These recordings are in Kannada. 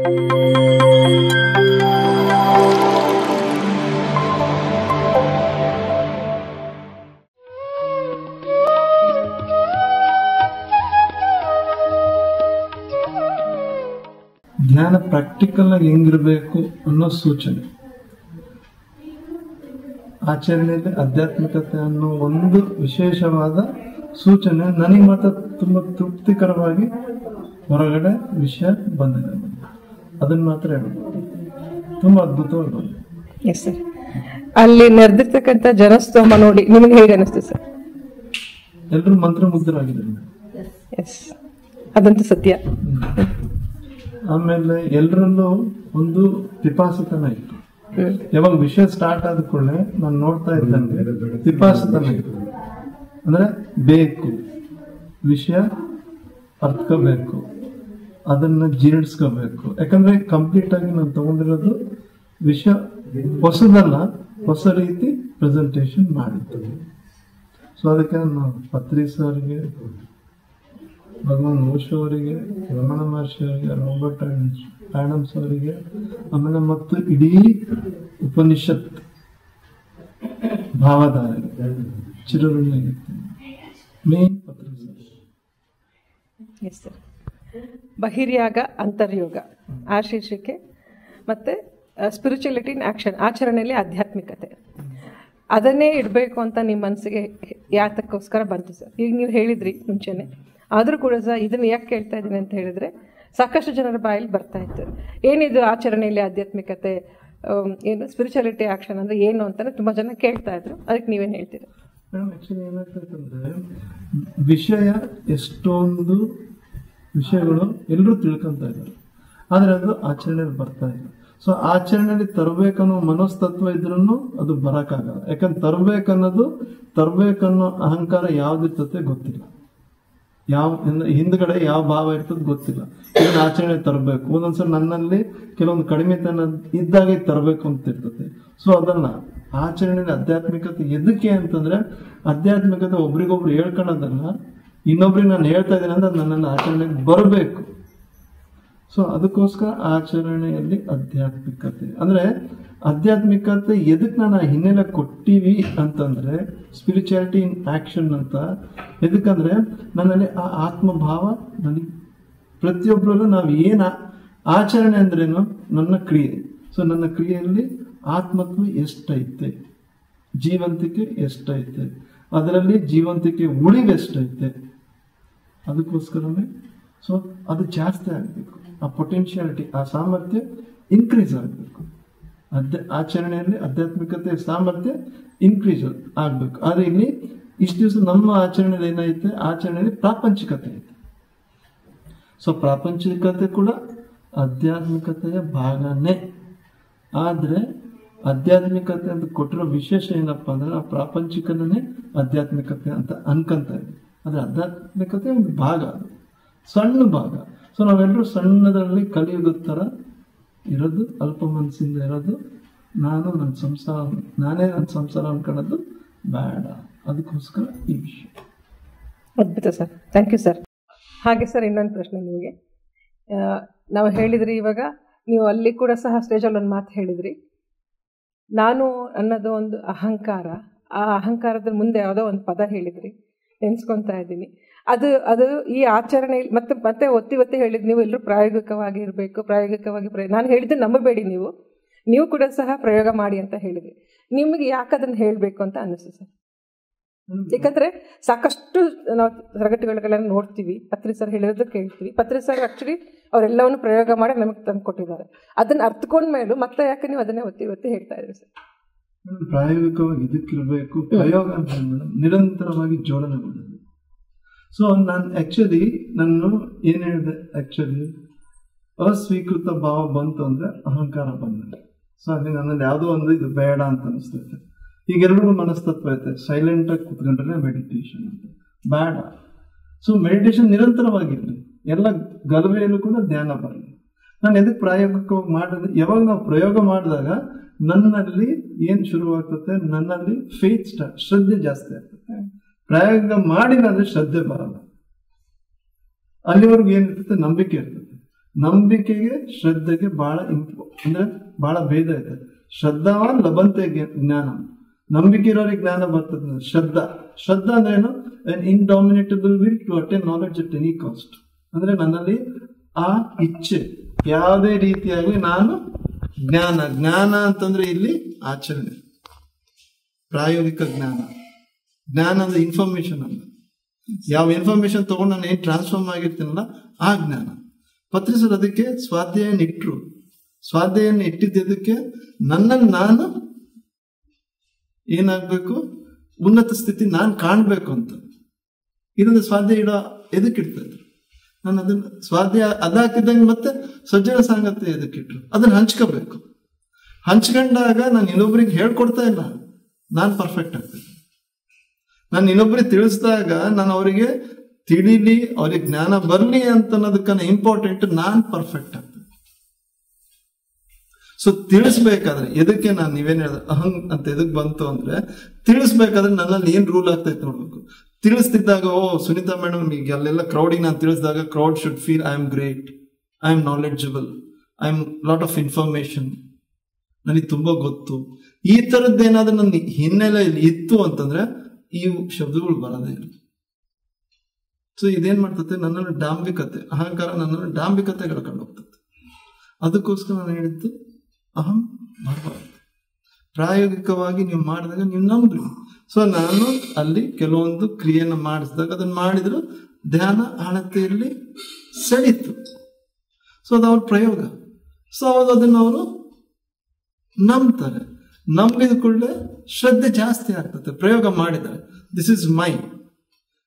ಜ್ಞಾನ ಪ್ರಾಕ್ಟಿಕಲ್ ಆಗಿ ಹೆಂಗಿರಬೇಕು ಅನ್ನೋ ಸೂಚನೆ. ಆಚರಣೆಯಲ್ಲಿ ಆಧ್ಯಾತ್ಮಿಕತೆ ಅನ್ನೋ ಒಂದು ವಿಶೇಷವಾದ ಸೂಚನೆ ನನಗೆ ಮಾತ್ರ ತುಂಬಾ ತೃಪ್ತಿಕರವಾಗಿ ಹೊರಗಡೆ ವಿಷಯ ಬಂದಿದೆ. ಅದನ್ನ ಮಾತ್ರ ಹೇಳ್ಬೋದು, ತುಂಬಾ ಅದ್ಭುತವಾಗಿ ಬಂದಿದೆ. Yes sir. ಅಲ್ಲಿ ನಡೆದಿರ್ತಕ್ಕಂಥ ಜನಸ್ತೋಮ ನೋಡಿ ನಿಮಗೆ ಹೇಗೆ ಅನಿಸ್ತು ಸರ್? ಎಲ್ಲರೂ ಮಂತ್ರಮುಗ್ಧರಾಗಿದ್ದಾರೆ. ಎಸ್, ಅದಂತೂ ಸತ್ಯ. ಆಮೇಲೆ ಎಲ್ಲರಲ್ಲೂ ಒಂದು ಪಿಪಾಸತನ ಇತ್ತು. ಯಾವಾಗ ವಿಷಯ ಸ್ಟಾರ್ಟ್ ಆದ ಕೂಡಲೇ ನಾನು ನೋಡ್ತಾ ಇದ್ದಂಗೆ ಪಿಪಾಸತನ ಇತ್ತು. ಅಂದ್ರೆ ಬೇಕು, ವಿಷಯ ಅರ್ಥಕೋಬೇಕು, ಅದನ್ನ ಜೀರ್ಣಿಸ್ಕೋಬೇಕು. ಯಾಕಂದ್ರೆ ಕಂಪ್ಲೀಟ್ ಆಗಿ ನಾನು ತಗೊಂಡಿರೋದು ವಿಷಯ ಹೊಸದಲ್ಲ, ಹೊಸ ರೀತಿ ಪ್ರೆಸೆಂಟೇಶನ್ ಮಾಡಿತ್ತು. ಸೊ ಅದಕ್ಕೆ ನಾನು ಪತ್ರಿ ಸರ್ಗೆ, ಭಗವಾನ್ ಓಶೋ ಅವರಿಗೆ, ರಮಣ ಮಹರ್ಷಿ ಅವರಿಗೆ, ರಾಬರ್ಟ್ ಆಡಮ್ಸ್ ಅವರಿಗೆ, ಆಮೇಲೆ ಮತ್ತು ಇಡೀ ಉಪನಿಷತ್ ಭಾವಧಾರೆ ಚಿರಋಣಿ ಮೇನ್ ಪತ್ರಿ ಸರ್. ಬಹಿರ್ಯಾಗ ಅಂತರ್ಯೋಗ ಆ ಶೀರ್ಷಿಕೆ, ಮತ್ತೆ ಸ್ಪಿರಿಚುಯಾಲಿಟಿ ಇನ್ ಆಕ್ಷನ್, ಆಚರಣೆಯಲ್ಲಿ ಆಧ್ಯಾತ್ಮಿಕತೆ, ಅದನ್ನೇ ಇಡಬೇಕು ಅಂತ ನಿಮ್ಮ ಮನಸ್ಸಿಗೆ ಯಾತಕ್ಕೋಸ್ಕರ ಬಂತು ಸರ್? ಈಗ ನೀವು ಹೇಳಿದ್ರಿ ಮುಂಚೆನೆ, ಆದರೂ ಕೂಡ ಸಹ ಇದನ್ನು ಯಾಕೆ ಕೇಳ್ತಾ ಇದ್ದೀನಿ ಅಂತ ಹೇಳಿದ್ರೆ ಸಾಕಷ್ಟು ಜನರ ಬಾಯಲ್ಲಿ ಬರ್ತಾ ಇತ್ತು, ಏನಿದು ಆಚರಣೆಯಲ್ಲಿ ಆಧ್ಯಾತ್ಮಿಕತೆ, ಏನು ಸ್ಪಿರಿಚುಯಾಲಿಟಿ ಆಕ್ಷನ್ ಅಂದ್ರೆ ಏನು ಅಂತಾನೆ ತುಂಬಾ ಜನ ಕೇಳ್ತಾ ಇದ್ರು. ಅದಕ್ಕೆ ನೀವೇನು ಹೇಳ್ತೀರಾ? ಆಕ್ಚುಲಿ ಏನಾಗ್ತಂದ್ರೆ ವಿಷಯ ಎಷ್ಟೊಂದು ವಿಷಯಗಳು ಎಲ್ಲರೂ ತಿಳ್ಕೊಂತ ಇದ್ದಾರೆ, ಆದ್ರೆ ಅದು ಆಚರಣೆಯಲ್ಲಿ ಬರ್ತಾ ಇಲ್ಲ. ಸೊ ಆಚರಣೆಯಲ್ಲಿ ತರಬೇಕನ್ನೋ ಮನಸ್ತತ್ವ ಇದ್ರೂ ಅದು ಬರಕ್ಕಾಗಲ್ಲ. ಯಾಕಂದ್ರೆ ತರಬೇಕನ್ನೋ ಅಹಂಕಾರ ಯಾವ್ದಿರ್ತದೆ ಗೊತ್ತಿಲ್ಲ, ಯಾವ ಹಿಂದ್ಗಡೆ ಯಾವ ಭಾವ ಇರ್ತದೆ ಗೊತ್ತಿಲ್ಲ. ಇದನ್ನ ಆಚರಣೆ ತರಬೇಕು, ಒಂದೊಂದ್ಸಲ ನನ್ನಲ್ಲಿ ಕೆಲವೊಂದು ಕಡಿಮೆತನ ಇದ್ದಾಗ ತರಬೇಕು ಅಂತ ಇರ್ತದೆ. ಸೊ ಅದನ್ನ ಆಚರಣೆಯಲ್ಲಿ ಆಧ್ಯಾತ್ಮಿಕತೆ ಎದಕ್ಕೆ ಅಂತಂದ್ರೆ, ಆಧ್ಯಾತ್ಮಿಕತೆ ಒಬ್ರಿಗೊಬ್ರು ಹೇಳ್ಕೊಳ್ಳೋದಲ್ಲ, ಇನ್ನೊಬ್ರಿಗೆ ನಾನು ಹೇಳ್ತಾ ಇದ್ದೀನಿ ಅಂದ್ರೆ ನನ್ನಲ್ಲಿ ಆಚರಣೆಗೆ ಬರಬೇಕು. ಸೊ ಅದಕ್ಕೋಸ್ಕರ ಆಚರಣೆಯಲ್ಲಿ ಆಧ್ಯಾತ್ಮಿಕತೆ ಅಂದ್ರೆ, ಆಧ್ಯಾತ್ಮಿಕತೆ ಎದಕ್ಕೆ ನಾನು ಹಿನ್ನೆಲೆ ಕೊಟ್ಟಿವಿ ಅಂತಂದ್ರೆ ಸ್ಪಿರಿಚುಯಾಲಿಟಿ ಇನ್ ಆಕ್ಷನ್ ಅಂತ. ಎದಕ್ಕಂದ್ರೆ ನನ್ನಲ್ಲಿ ಆ ಆತ್ಮಭಾವ ನನಗೆ ಪ್ರತಿಯೊಬ್ಬರಲ್ಲೂ ನಾವು ಏನ ಆಚರಣೆ ಅಂದ್ರೇನು ನನ್ನ ಕ್ರಿಯೆ. ಸೊ ನನ್ನ ಕ್ರಿಯೆಯಲ್ಲಿ ಆತ್ಮತ್ವ ಎಷ್ಟೈತೆ, ಜೀವಂತಿಕೆ ಎಷ್ಟೈತೆ, ಅದರಲ್ಲಿ ಜೀವಂತಿಕೆ ಉಳಿವು ಎಷ್ಟೈತೆ, ಅದಕ್ಕೋಸ್ಕರನೇ ಸೊ ಅದು ಜಾಸ್ತಿ ಆಗಬೇಕು. ಆ ಪೊಟೆನ್ಶಿಯಾಲಿಟಿ, ಆ ಸಾಮರ್ಥ್ಯ ಇನ್ಕ್ರೀಸ್ ಆಗಬೇಕು. ಆಚರಣೆಯಲ್ಲಿ ಆಧ್ಯಾತ್ಮಿಕತೆ ಸಾಮರ್ಥ್ಯ ಇನ್ಕ್ರೀಸ್ ಆಗ್ಬೇಕು. ಆದ್ರೆ ಇಲ್ಲಿ ಇಷ್ಟು ದಿವಸ ನಮ್ಮ ಆಚರಣೆಯಲ್ಲಿ ಏನೈತೆ, ಆಚರಣೆಯಲ್ಲಿ ಪ್ರಾಪಂಚಿಕತೆ ಐತೆ. ಸೊ ಪ್ರಾಪಂಚಿಕತೆ ಕೂಡ ಆಧ್ಯಾತ್ಮಿಕತೆಯ ಭಾಗನೇ. ಆದ್ರೆ ಆಧ್ಯಾತ್ಮಿಕತೆ ಅಂತ ಕೊಟ್ಟಿರೋ ವಿಶೇಷ ಏನಪ್ಪಾ ಅಂದ್ರೆ, ಆ ಪ್ರಾಪಂಚಿಕನೇ ಆಧ್ಯಾತ್ಮಿಕತೆ ಅಂತ ಅನ್ಕೊಂತ ಇದೆ. ಆದ್ರೆ ಆಧ್ಯಾತ್ಮಿಕತೆ ಒಂದು ಭಾಗ, ಅದು ಸಣ್ಣ ಭಾಗ. ಸೊ ನಾವೆಲ್ಲರೂ ಸಣ್ಣದರಲ್ಲಿ ಕಲಿಯುಗದ ಥರ ಇರೋದು, ಅಲ್ಪ ಮನಸ್ಸಿಂದ ಇರೋದು, ನಾನೇ ನನ್ನ ಸಂಸಾರ ಅನ್ಕೊಳ್ಳೋದು ಬೇಡ. ಅದಕ್ಕೋಸ್ಕರ ಈ ವಿಷಯ. ಅದ್ಭುತ ಸರ್, ಥ್ಯಾಂಕ್ ಯು ಸರ್. ಹಾಗೆ ಸರ್, ಇನ್ನೊಂದು ಪ್ರಶ್ನೆ ನಿಮಗೆ. ನಾವು ಹೇಳಿದ್ರಿ, ಇವಾಗ ನೀವು ಅಲ್ಲಿ ಕೂಡ ಸಹ ಸ್ಟೇಜಲ್ಲಿ ಒಂದು ಮಾತು ಹೇಳಿದ್ರಿ, ನಾನು ಅನ್ನೋದು ಒಂದು ಅಹಂಕಾರ, ಆ ಅಹಂಕಾರದ ಮುಂದೆ ಯಾವುದೋ ಒಂದು ಪದ ಹೇಳಿದ್ರಿ, ನೆನೆಸ್ಕೊತಾ ಇದ್ದೀನಿ. ಅದು ಈ ಆಚರಣೆಯಲ್ಲಿ ಮತ್ತೆ ಒತ್ತಿ ಹೇಳಿದ್ ನೀವು ಎಲ್ಲರೂ ಪ್ರಾಯೋಗಿಕವಾಗಿ ಇರಬೇಕು, ಪ್ರಾಯೋಗಿಕವಾಗಿ ನಾನು ಹೇಳಿದ್ದು ನಂಬಬೇಡಿ, ನೀವು ಕೂಡ ಸಹ ಪ್ರಯೋಗ ಮಾಡಿ ಅಂತ ಹೇಳಿದ್ರಿ. ನಿಮಗೆ ಯಾಕೆ ಅದನ್ನು ಹೇಳಬೇಕು ಅಂತ ಅನ್ನಿಸ್ತು ಸರ್? ಯಾಕಂದ್ರೆ ಸಾಕಷ್ಟು ನಾವು ತರಗತಿಗಳನ್ನೆಲ್ಲ ನೋಡ್ತೀವಿ, ಪತ್ರಿ ಸರ್ ಹೇಳಿರೋದು ಕೇಳ್ತೀವಿ. ಪತ್ರಿ ಸರ್ ಆಕ್ಚುಲಿ ಅವರೆಲ್ಲವನ್ನು ಪ್ರಯೋಗ ಮಾಡಿ ನಮಗೆ ತಂದು ಕೊಟ್ಟಿದ್ದಾರೆ. ಅದನ್ನ ಅರ್ಥಕೊಂಡ್ಮೇಲೂ ಮತ್ತೆ ಯಾಕೆ ನೀವು ಅದನ್ನೇ ಒತ್ತಿ ಹೇಳ್ತಾ ಇದ್ರಿ ಸರ್? ಪ್ರಾಯೋಗಿಕವಾಗಿ ಇದಕ್ಕಿರಬೇಕು. ಪ್ರಯೋಗ ಅಂತ ನಿರಂತರವಾಗಿ ಜೋಡಣೆ ಮಾಡೋದು. ಸೊ ನಾನು ಏನ್ ಹೇಳಿದೆ, ಆಕ್ಚುಲಿ ಅಸ್ವೀಕೃತ ಭಾವ ಬಂತು ಅಂದ್ರೆ ಅಹಂಕಾರ ಬಂದ್ರೆ, ಸೊ ಅಲ್ಲಿ ನನ್ನಲ್ಲಿ ಯಾವುದೋ ಒಂದು ಇದು ಬೇಡ ಅಂತ ಅನಿಸ್ತೈತೆ. ಈಗ ಎರಡೂ ಮನಸ್ತತ್ವ ಐತೆ, ಸೈಲೆಂಟ್ ಆಗಿ ಕೂತ್ಕೊಂಡ್ರೆ ಮೆಡಿಟೇಷನ್ ಅಂತ ಬೇಡ. ಸೊ ಮೆಡಿಟೇಷನ್ ನಿರಂತರವಾಗಿರ್ಲಿ, ಎಲ್ಲ ಗಲಭೆಯಲ್ಲೂ ಕೂಡ ಧ್ಯಾನ ಬರಲಿ. ನಾನು ಎದಕ್ಕೆ ಪ್ರಾಯೋಗಿಕವಾಗಿ ಮಾಡಿದ್ರೆ, ಯಾವಾಗ ನಾವು ಪ್ರಯೋಗ ಮಾಡಿದಾಗ ನನ್ನಲ್ಲಿ ಏನ್ ಶುರುವಾಗ್ತದೆ, ನನ್ನಲ್ಲಿ ಫೇತ್ ಶ್ರದ್ಧೆ ಜಾಸ್ತಿ ಆಗ್ತದೆ. ಪ್ರಯೋಗ ಮಾಡಿದ್ರೆ ಶ್ರದ್ಧೆ ಬರಲ್ಲ. ಅಲ್ಲಿವರೆಗೂ ಏನಿರ್ತದೆ, ನಂಬಿಕೆ ಇರ್ತದೆ. ನಂಬಿಕೆಗೆ ಶ್ರದ್ಧೆಗೆ ಬಹಳ ಅಂದ್ರೆ ಬಹಳ ಭೇದ ಇದೆ. ಶ್ರದ್ಧಾವಾನ್ ಲಭಂತೆ ಜ್ಞಾನ. ನಂಬಿಕೆ ಇರೋರಿಗೆ ಜ್ಞಾನ ಬರ್ತದೆ. ಶ್ರದ್ಧಾ ಅಂದ್ರೆ ಏನು? an indomitable will to attain knowledge at any cost. ಅಂದ್ರೆ ನನ್ನಲ್ಲಿ ಆ ಇಚ್ಛೆ ಯಾವುದೇ ರೀತಿಯಾಗಿ ನಾನು ಜ್ಞಾನ ಅಂತಂದ್ರೆ ಇಲ್ಲಿ ಆಚರಣೆ, ಪ್ರಾಯೋಗಿಕ ಜ್ಞಾನ ಅಂದ್ರೆ ಇನ್ಫಾರ್ಮೇಶನ್ ಅಲ್ಲ. ಯಾವ ಇನ್ಫಾರ್ಮೇಶನ್ ತಗೊಂಡು ನಾನು ಏನ್ ಟ್ರಾನ್ಸ್ಫಾರ್ಮ್ ಆಗಿರ್ತೀನಲ್ಲ ಆ ಜ್ಞಾನ. ಪತ್ರಿಸರು ಅದಕ್ಕೆ ಸ್ವಾಧ್ಯಾಯನ ಇಟ್ರು. ಸ್ವಾಧ್ಯಾಯನ ಇಟ್ಟಿದ್ದಕ್ಕೆ ನನ್ನಲ್ಲಿ ನಾನು ಏನಾಗ್ಬೇಕು, ಉನ್ನತ ಸ್ಥಿತಿ ನಾನು ಕಾಣ್ಬೇಕು ಅಂತ. ಇದನ್ನ ಸ್ವಾಧ್ಯಾಯ ಇಡೋ ಎದಕ್ಕಿಡ್ತಾ ಇದ್ರು? ನಾನು ಅದನ್ನ ಸ್ವಾಧ್ಯಾಯ ಅದಾಕಿದ್ದಂಗೆ ಮತ್ತೆ ಸಜ್ಜನ ಸಾಂಗತ್ಯ ಎದಕ್ಕಿಟ್ರು? ಅದನ್ನ ಹಂಚ್ಕೋಬೇಕು. ಹಂಚ್ಕೊಂಡಾಗ ನಾನು ಇನ್ನೊಬ್ರಿಗೆ ಹೇಳ್ಕೊಡ್ತಾ ಇಲ್ಲ, ನಾನು ಪರ್ಫೆಕ್ಟ್ ಆಗ್ತೇನೆ. ನಾನು ಇನ್ನೊಬ್ರಿಗೆ ತಿಳಿಸಿದಾಗ ನಾನು ಅವರಿಗೆ ತಿಳಿಲಿ, ಅವ್ರಿಗೆ ಜ್ಞಾನ ಬರ್ಲಿ ಅಂತ ಅನ್ನೋದಕ್ಕನ್ನ ಇಂಪಾರ್ಟೆಂಟ್ ನಾನು ಪರ್ಫೆಕ್ಟ್ ಆಗ್ತೇನೆ. ಸೊ ತಿಳಿಸ್ಬೇಕಾದ್ರೆ ಎದಕ್ಕೆ ನಾನು ನೀವೇನ್ ಹೇಳಿದ್ರೆ ಅಹಂಗ್ ಅಂತ ಎದಕ್ ಬಂತು ಅಂದ್ರೆ, ತಿಳಿಸ್ಬೇಕಾದ್ರೆ ನನ್ನಲ್ಲಿ ಏನ್ ರೂಲ್ ಆಗ್ತೈತೆ ನೋಡ್ಬೇಕು. ತಿಳಿಸ್ತಿದ್ದಾಗ ಸುನೀತಾ ಮೇಡಮ್ ಈಗ ಅಲ್ಲೆಲ್ಲ ಕ್ರೌಡಿಗೆ ನಾನು ತಿಳಿಸಿದಾಗ crowd should feel I am great, I am knowledgeable, I am lot of information, ನನಗೆ ತುಂಬಾ ಗೊತ್ತು. ಈ ತರದ್ದೇನಾದ್ರೂ ನನ್ನ ಹಿನ್ನೆಲೆಯಲ್ಲಿ ಇತ್ತು ಅಂತಂದ್ರೆ ಈ ಶಬ್ದಗಳು ಬರೋದೇ ಇಲ್ಲ. ಸೊ ಇದೇನ್ ಮಾಡ್ತತೆ, ನನ್ನನ್ನು ಡಾಂಬಿಕತೆ, ಅಹಂಕಾರ ನನ್ನನ್ನು ಡಾಂಬಿಕತೆ ಕಳ್ಕೊಂಡು ಹೋಗ್ತದೆ. ಅದಕ್ಕೋಸ್ಕರ ನಾನು ಹೇಳಿದ್ದು ಅಹಂ ಬರಬಾರ್ದು. ಪ್ರಾಯೋಗಿಕವಾಗಿ ನೀವು ಮಾಡಿದಾಗ ನೀವು ನಂಬ್ರಿ. ಸೊ ನಾನು ಅಲ್ಲಿ ಕೆಲವೊಂದು ಕ್ರಿಯೆನ ಮಾಡಿಸಿದಾಗ ಅದನ್ನ ಮಾಡಿದ್ರು ಧ್ಯಾನ ಆಳತೆಯಲ್ಲಿ ಸೆಳೀತು. ಸೊ ಅದು ಅವ್ರ ಪ್ರಯೋಗ. ಸೊ ಅವಾಗ ಅದನ್ನ ಅವರು ನಂಬ್ತಾರೆ. ನಂಬಿದ ಕೂಡಲೇ ಶ್ರದ್ಧೆ ಜಾಸ್ತಿ ಆಗ್ತದೆ. ಪ್ರಯೋಗ ಮಾಡಿದ್ದಾರೆ, ದಿಸ್ ಇಸ್ ಮೈ.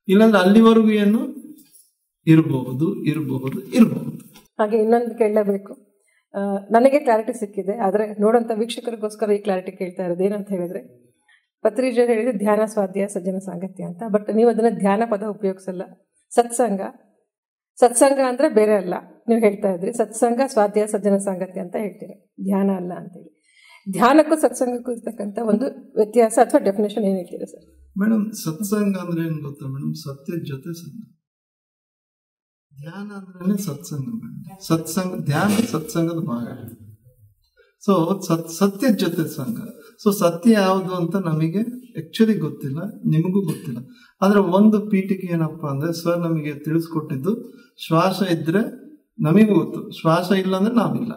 ಇಲ್ಲಾಂದ್ರೆ ಅಲ್ಲಿವರೆಗೂ ಏನು ಇರಬಹುದು. ಹಾಗೆ ಇನ್ನೊಂದು ಕೇಳಲೇಬೇಕು, ನನಗೆ ಕ್ಲಾರಿಟಿ ಸಿಕ್ಕಿದೆ, ಆದರೆ ನೋಡೋಂಥ ವೀಕ್ಷಕರಿಗೋಸ್ಕರ ಈ ಕ್ಲಾರಿಟಿ ಕೇಳ್ತಾ ಇರೋದು ಏನಂತ ಹೇಳಿದ್ರೆ, ಪತ್ರಿಜರು ಹೇಳಿದ್ರೆ ಧ್ಯಾನ, ಸ್ವಾಧ್ಯಾಯ, ಸಜ್ಜನ ಸಾಂಗತ್ಯ ಅಂತ. ಬಟ್ ನೀವು ಅದನ್ನ ಧ್ಯಾನ ಪದ ಉಪಯೋಗಿಸಲ್ಲ. ಸತ್ಸಂಗ ಅಂದ್ರೆ ಬೇರೆ ಅಲ್ಲ. ನೀವು ಹೇಳ್ತಾ ಇದ್ರಿ ಸತ್ಸಂಗ, ಸ್ವಾಧ್ಯಾಯ, ಸಜ್ಜನ ಸಾಂಗತ್ಯ ಅಂತ ಹೇಳ್ತೀರಿ, ಧ್ಯಾನ ಅಲ್ಲ ಅಂತೇಳಿ. ಧ್ಯಾನಕ್ಕೂ ಸತ್ಸಂಗಕ್ಕೂ ಇರ್ತಕ್ಕಂಥ ಒಂದು ವ್ಯತ್ಯಾಸ ಅಥವಾ ಡೆಫಿನೇಷನ್ ಏನ್ ಹೇಳ್ತೀರಾ ಸರ್? ಮೇಡಮ್, ಸತ್ಸಂಗ ಅಂದ್ರೆ ಏನ್ ಗೊತ್ತಾ ಮೇಡಮ್? ಸತ್ಯದ ಜೊತೆ ಸಂಗ. ಧ್ಯಾನ ಅಂದ್ರೆ ಸತ್ಸಂಗ ಮೇಡಮ್. ಧ್ಯಾನ ಸತ್ಸಂಗದ ಭಾಗ. ಸೊ ಸತ್ಯದ ಜೊತೆ ಸಂಘ. ಸೊ ಸತ್ಯ ಯಾವುದು ಅಂತ ನಮಗೆ ಆಕ್ಚುಲಿ ಗೊತ್ತಿಲ್ಲ, ನಿಮಗೂ ಗೊತ್ತಿಲ್ಲ. ಆದ್ರೆ ಒಂದು ಪೀಠಿಕೆ ಏನಪ್ಪಾ ಅಂದ್ರೆ, ಸರ್ ನಮಗೆ ತಿಳಿಸ್ಕೊಟ್ಟಿದ್ದು, ಶ್ವಾಸ ಇದ್ರೆ ನಮಗೂ ಗೊತ್ತು, ಶ್ವಾಸ ಇಲ್ಲ ಅಂದ್ರೆ ನಾವಿಲ್ಲ,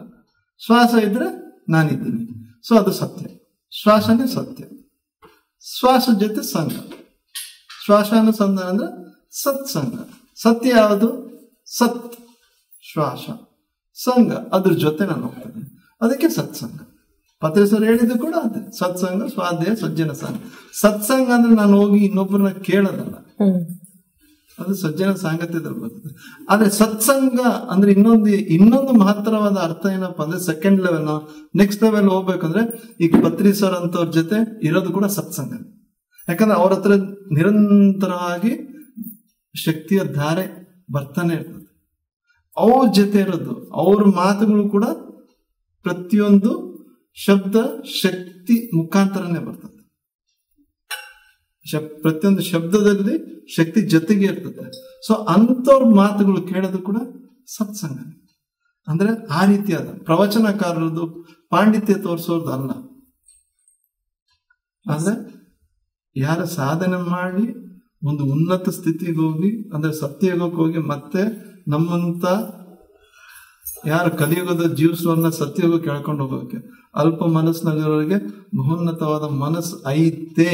ಶ್ವಾಸ ಇದ್ರೆ ನಾನಿದ್ದೀನಿ. ಸೊ ಅದು ಸತ್ಯ, ಶ್ವಾಸನೇ ಸತ್ಯ. ಶ್ವಾಸ ಜೊತೆ ಸಂಘ, ಶ್ವಾಸಾನುಸಂಧಾನ ಅಂದ್ರೆ ಸತ್ಸಂಗ. ಸತ್ಯ ಯಾವುದು? ಸತ್ ಶ್ವಾಸ, ಸಂಘ ಅದ್ರ ಜೊತೆ ನಾನು ಹೋಗ್ತೇನೆ, ಅದಕ್ಕೆ ಸತ್ಸಂಗ. ಪತ್ರಿಸರು ಹೇಳಿದ್ದು ಕೂಡ ಅದೇ, ಸತ್ಸಂಗ, ಸ್ವಾಧ್ಯಾಯ, ಸಜ್ಜನ ಸಂಘ. ಸತ್ಸಂಗ ಅಂದ್ರೆ ನಾನು ಹೋಗಿ ಇನ್ನೊಬ್ಬರನ್ನ ಕೇಳೋದಲ್ಲ, ಅದು ಸಜ್ಜನ ಸಾಂಗತ್ಯದಲ್ಲಿ ಬರ್ತದೆ. ಆದ್ರೆ ಸತ್ಸಂಗ ಅಂದ್ರೆ ಇನ್ನೊಂದು ಮಹತ್ತರವಾದ ಅರ್ಥ ಏನಪ್ಪಾ ಅಂದ್ರೆ, ಸೆಕೆಂಡ್ ಲೆವೆಲ್, ನೆಕ್ಸ್ಟ್ ಲೆವೆಲ್ ಹೋಗ್ಬೇಕಂದ್ರೆ ಈಗ ಪತ್ರಿಸರ್ ಅಂತವ್ರ ಜೊತೆ ಇರೋದು ಕೂಡ ಸತ್ಸಂಗ. ಯಾಕಂದ್ರೆ ಅವ್ರ ಹತ್ರ ನಿರಂತರವಾಗಿ ಶಕ್ತಿಯ ಧಾರೆ ಬರ್ತಾನೆ ಇರ್ತದೆ. ಅವ್ರ ಜೊತೆ ಇರೋದು, ಅವ್ರ ಮಾತುಗಳು ಕೂಡ ಪ್ರತಿಯೊಂದು ಶಬ್ದ ಶಕ್ತಿ ಮುಖಾಂತರನೇ ಬರ್ತದೆ. ಪ್ರತಿಯೊಂದು ಶಬ್ದದಲ್ಲಿ ಶಕ್ತಿ ಜೊತೆಗೆ ಇರ್ತದೆ. ಸೊ ಅಂಥವ್ರ ಮಾತುಗಳು ಕೇಳೋದು ಕೂಡ ಸತ್ಸಂಗ. ಅಂದ್ರೆ ಆ ರೀತಿಯಾದ ಪ್ರವಚನಕಾರರದು ಪಾಂಡಿತ್ಯ ತೋರಿಸೋದು ಅಲ್ಲ. ಆದ್ರೆ ಯಾರ ಸಾಧನೆ ಮಾಡಿ ಒಂದು ಉನ್ನತ ಸ್ಥಿತಿಗೆ ಹೋಗಿ, ಅಂದ್ರೆ ಸತ್ಯಯುಗಕ್ಕೆ ಹೋಗಿ, ಮತ್ತೆ ನಮ್ಮಂತ ಯಾರು ಕಲಿಯುಗದ ಜೀವಿಸುವನ್ನ ಸತ್ಯಯುಗ ಕೇಳ್ಕೊಂಡು ಹೋಗೋಕೆ, ಅಲ್ಪ ಮನಸ್ಸಿನಲ್ಲಿರೋರಿಗೆ ಮಹೋನ್ನತವಾದ ಮನಸ್ಸು ಐತೆ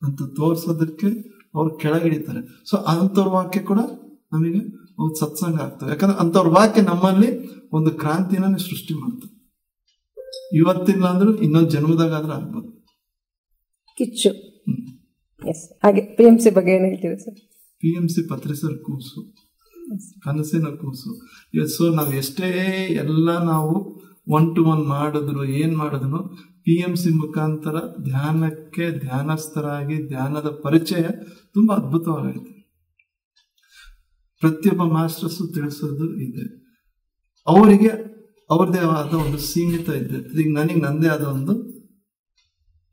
ಅಂತ ತೋರ್ಸೋದಕ್ಕೆ ಅವ್ರು ಕೆಳಗಿಡಿತಾರೆ. ಸೊ ಅಂಥವ್ರ ವಾಕ್ಯ ಕೂಡ ನಮಗೆ ಒಂದು ಸತ್ಸಂಗ ಆಗ್ತವೆ. ಯಾಕಂದ್ರೆ ಅಂಥವ್ರ ವಾಕ್ಯ ನಮ್ಮಲ್ಲಿ ಒಂದು ಕ್ರಾಂತಿನ ಸೃಷ್ಟಿ ಮಾಡ್ತದೆ. ಇವತ್ತಿಲ್ಲ ಅಂದ್ರೂ ಇನ್ನೊಂದು ಜನ್ಮದಾಗಾದ್ರೂ ಆಗ್ಬೋದು. ಕಿಚ್ಚು. ಹಾಗೆ PMC ಬಗ್ಗೆ ಏನ್ ಹೇಳ್ತೀರಾ ಸರ್? PMC ಪತ್ರಿಸರ್ ಕೂಸು, ಕನಸಿನ ಕೂಸು. ಸೊ ನಾವ್ ಎಷ್ಟೇ ಎಲ್ಲ ನಾವು 1-to-1 ಮಾಡಿದ್ರು, ಏನ್ ಮಾಡಿದ್ರು, PMC ಮುಖಾಂತರ ಧ್ಯಾನಕ್ಕೆ ಧ್ಯಾನಸ್ಥರಾಗಿ ಧ್ಯಾನದ ಪರಿಚಯ ತುಂಬಾ ಅದ್ಭುತವಾಗೈತೆ. ಪ್ರತಿಯೊಬ್ಬ ಮಾಸ್ಟರ್ಸ್ ತಿಳಿಸೋದು ಇದೆ. ಅವರಿಗೆ ಅವ್ರದೇ ಆದ ಒಂದು ಸೀಮಿತ ಇದೆ. ಈಗ ನನಗೆ ನಂದೇ ಆದ ಒಂದು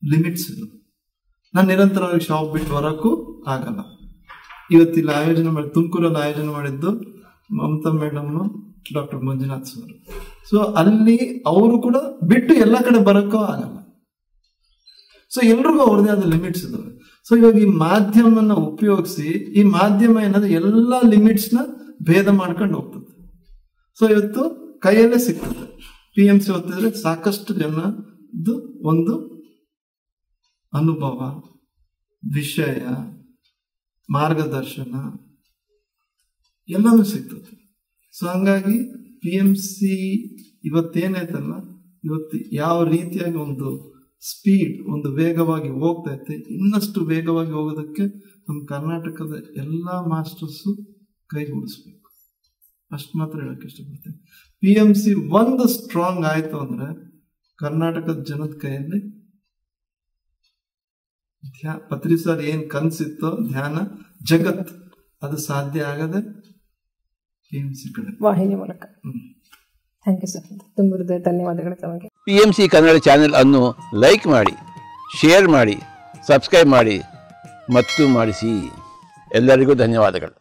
ಲಿಮಿಟ್ಸ್ ಇದೆ. ನಾನು ನಿರಂತರವಾಗಿ ಶಾಪ್ ಬಿಟ್ಟು ಬರೋಕ್ಕೂ ಆಗಲ್ಲ. ಇವತ್ತಿಲ್ಲಿ ಆಯೋಜನೆ ಮಾಡಿ, ತುಮಕೂರಲ್ಲಿ ಆಯೋಜನೆ ಮಾಡಿದ್ದು Mamata madam doctor Manjunath sir. So ಅಲ್ಲಿ ಅವರು ಕೂಡ ಬಿಟ್ಟು ಎಲ್ಲ ಕಡೆ ಬರೋಕ್ಕೂ ಆಗಲ್ಲ. ಸೊ ಎಲ್ರಿಗೂ ಅವ್ರದೇ ಆದ ಲಿಮಿಟ್ಸ್ ಇದಾವೆ. ಸೊ ಇವಾಗ ಈ ಮಾಧ್ಯಮನ ಉಪಯೋಗಿಸಿ ಈ ಮಾಧ್ಯಮ ಏನಾದ್ರೆ ಎಲ್ಲ ಲಿಮಿಟ್ಸ್ ನ ಭೇದ ಮಾಡ್ಕೊಂಡು ಹೋಗ್ತದೆ. ಸೊ ಇವತ್ತು ಕೈಯಲ್ಲೇ ಸಿಗ್ತದೆ. PMC ಓದ್ತಿದ್ರೆ ಸಾಕಷ್ಟು ಜನದ್ದು ಒಂದು ಅನುಭವ, ವಿಷಯ, ಮಾರ್ಗದರ್ಶನ ಎಲ್ಲನೂ ಸಿಗ್ತದೆ. ಸೊ ಹಂಗಾಗಿ PMC ಇವತ್ತೇನಾಯ್ತಲ್ಲ, ಇವತ್ತು ಯಾವ ರೀತಿಯಾಗಿ ಒಂದು ಸ್ಪೀಡ್, ಒಂದು ವೇಗವಾಗಿ ಹೋಗ್ತಾ ಐತೆ, ಇನ್ನಷ್ಟು ವೇಗವಾಗಿ ಹೋಗೋದಕ್ಕೆ ನಮ್ಮ ಕರ್ನಾಟಕದ ಎಲ್ಲಾ ಮಾಸ್ಟರ್ಸು ಕೈಗೂಡಿಸ್ಬೇಕು. ಅಷ್ಟು ಮಾತ್ರ ಹೇಳಕ್ ಇಷ್ಟಪಡ್ತೀನಿ. PMC ಒಂದು ಸ್ಟ್ರಾಂಗ್ ಆಯ್ತು ಅಂದ್ರೆ ಕರ್ನಾಟಕದ ಜನದ ಕೈಯಲ್ಲಿ ಪತ್ರಿ ಸರ್ ಏನ್ ಕನ್ಸಿತ್ತೋ ಧ್ಯಾನ ಜಗತ್, ಅದು ಸಾಧ್ಯ ಆಗದೆ PMC ಕಡೆ ವಾಹಿನಿ ಮೂಲಕ. ಥ್ಯಾಂಕ್ ಯು ಸರ್, ತುಂಬ ಧನ್ಯವಾದಗಳು ತಮಗೆ. PMC ಕನ್ನಡ ಚಾನೆಲ್ ಅನ್ನು ಲೈಕ್ ಮಾಡಿ, ಶೇರ್ ಮಾಡಿ, ಸಬ್ಸ್ಕ್ರೈಬ್ ಮಾಡಿ ಮತ್ತು ಮಾಡಿಸಿ. ಎಲ್ಲರಿಗೂ ಧನ್ಯವಾದಗಳು.